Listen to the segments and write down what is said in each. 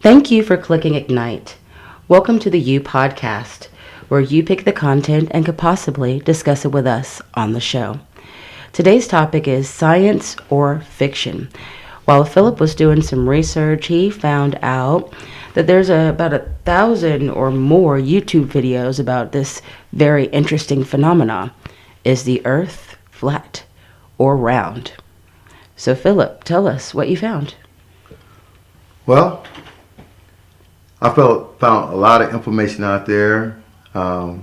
Thank you for clicking Ignite. Welcome to the You Podcast, where you pick the content and could possibly discuss it with us on the show. Today's topic is science or fiction. While Philip was doing some research, he found out that there's about 1,000 or more YouTube videos about this very interesting phenomena. Is the Earth flat or round? So Philip, tell us what you found. Well, I found a lot of information out there. You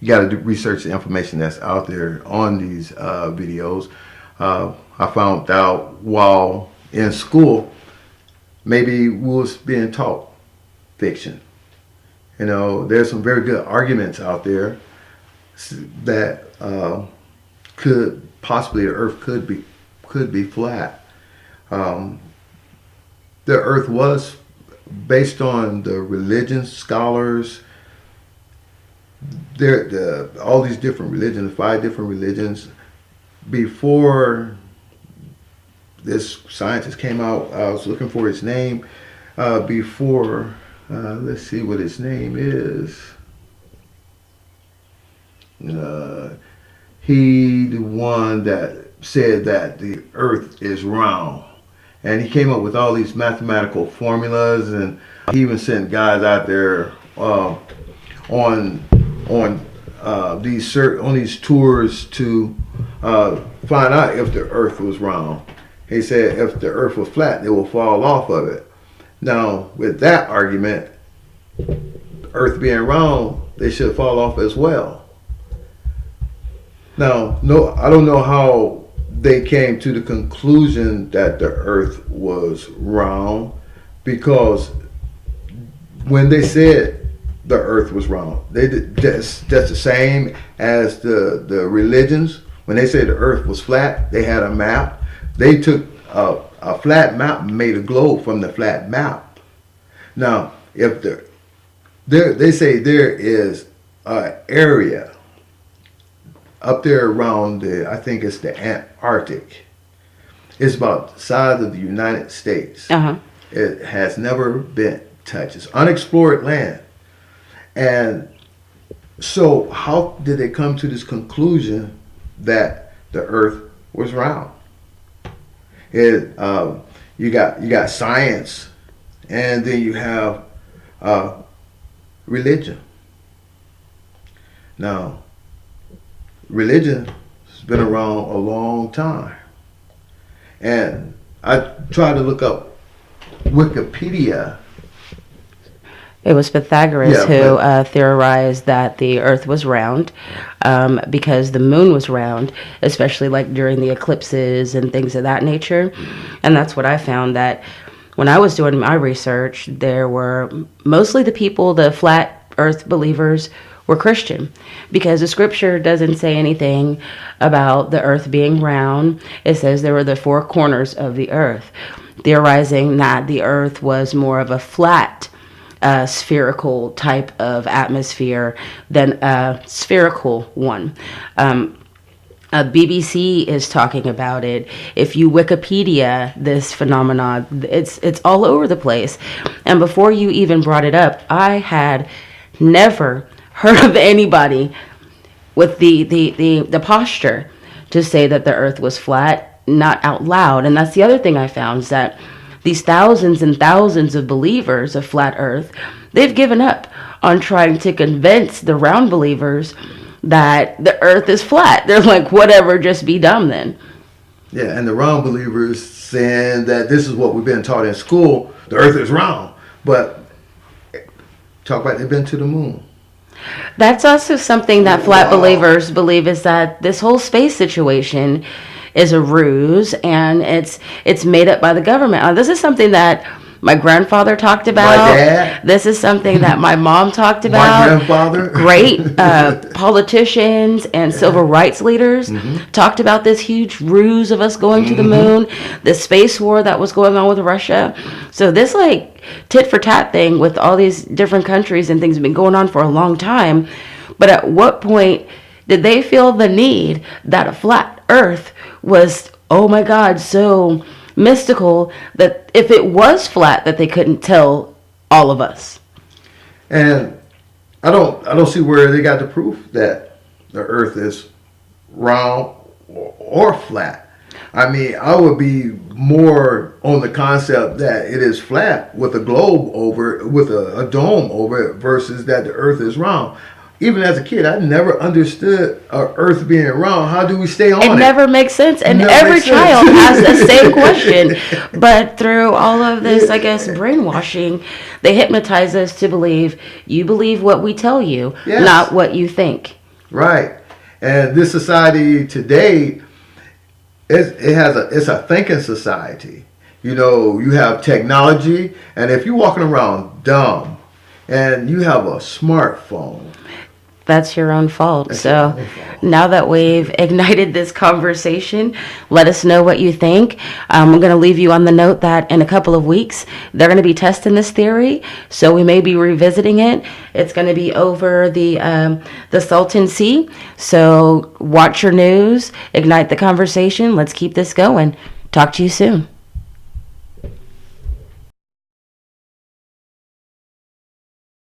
got to research the information that's out there on these videos. I found out while in school, maybe we was being taught fiction. You know, there's some very good arguments out there that could possibly the Earth could be flat. The Earth was, based on the religion scholars, all these different religions, 5 different religions, before this scientist came out, I was looking for his name, let's see what his name is. He the one that said that the Earth is round. And he came up with all these mathematical formulas, and he even sent guys out there on these tours to find out if the Earth was round. He said if the Earth was flat, it will fall off of it. Now, with that argument, Earth being round, they should fall off as well. Now, no, I don't know how they came to the conclusion that the Earth was round, because when they said the Earth was round, that's the same as the religions. When they said the Earth was flat, they had a map. They took a flat map and made a globe from the flat map. Now, if they say there is an area up there around I think it's the Antarctic. It's about the size of the United States. Uh-huh. It has never been touched. It's unexplored land. And so how did they come to this conclusion that the Earth was round? You got science, and then you have religion. Now, religion has been around a long time. And I tried to look up Wikipedia. It was Pythagoras who theorized that the Earth was round because the moon was round, especially like during the eclipses and things of that nature. And that's what I found, that when I was doing my research, there were mostly the flat Earth believers were Christian, because the scripture doesn't say anything about the Earth being round. It says there were the 4 corners of the Earth, theorizing that the Earth was more of a flat spherical type of atmosphere than a spherical one. BBC is talking about it. If you Wikipedia this phenomenon, it's all over the place. And before you even brought it up, I had never heard of anybody with the posture to say that the Earth was flat, not out loud. And that's the other thing I found, is that these thousands and thousands of believers of flat Earth, they've given up on trying to convince the round believers that the Earth is flat. They're like, whatever, just be dumb then. Yeah, and the round believers saying that this is what we've been taught in school, the Earth is round. But talk about they've been to the moon. That's also something that flat believers believe, is that this whole space situation is a ruse, and it's made up by the government. This is something that my grandfather talked about. My dad. This is something that my mom talked about. My grandfather. Great politicians and civil rights leaders talked about this huge ruse of us going to the moon, the space war that was going on with Russia. So this like tit for tat thing with all these different countries and things have been going on for a long time. But at what point did they feel the need that a flat Earth was, oh my God, so mystical that if it was flat that they couldn't tell all of us. And I don't see where they got the proof that the earth is round or flat. I mean, I would be more on the concept that it is flat with a globe over it, with a dome over it, versus that the earth is round. Even as a kid, I never understood earth being round. How do we stay on it? It never makes sense. And every child has the same question. But through all of this, I guess, brainwashing, they hypnotize us to believe you believe what we tell you, Yes. not what you think. Right. And this society today, it's a thinking society. You know, you have technology, and if you're walking around dumb and you have a smartphone, That's your own fault. That's So your own fault. now that we've ignited this conversation, let us know what you think. I'm going to leave you on the note that in a couple of weeks, they're going to be testing this theory. So we may be revisiting it. It's going to be over the Salton Sea. So watch your news, ignite the conversation. Let's keep this going. Talk to you soon.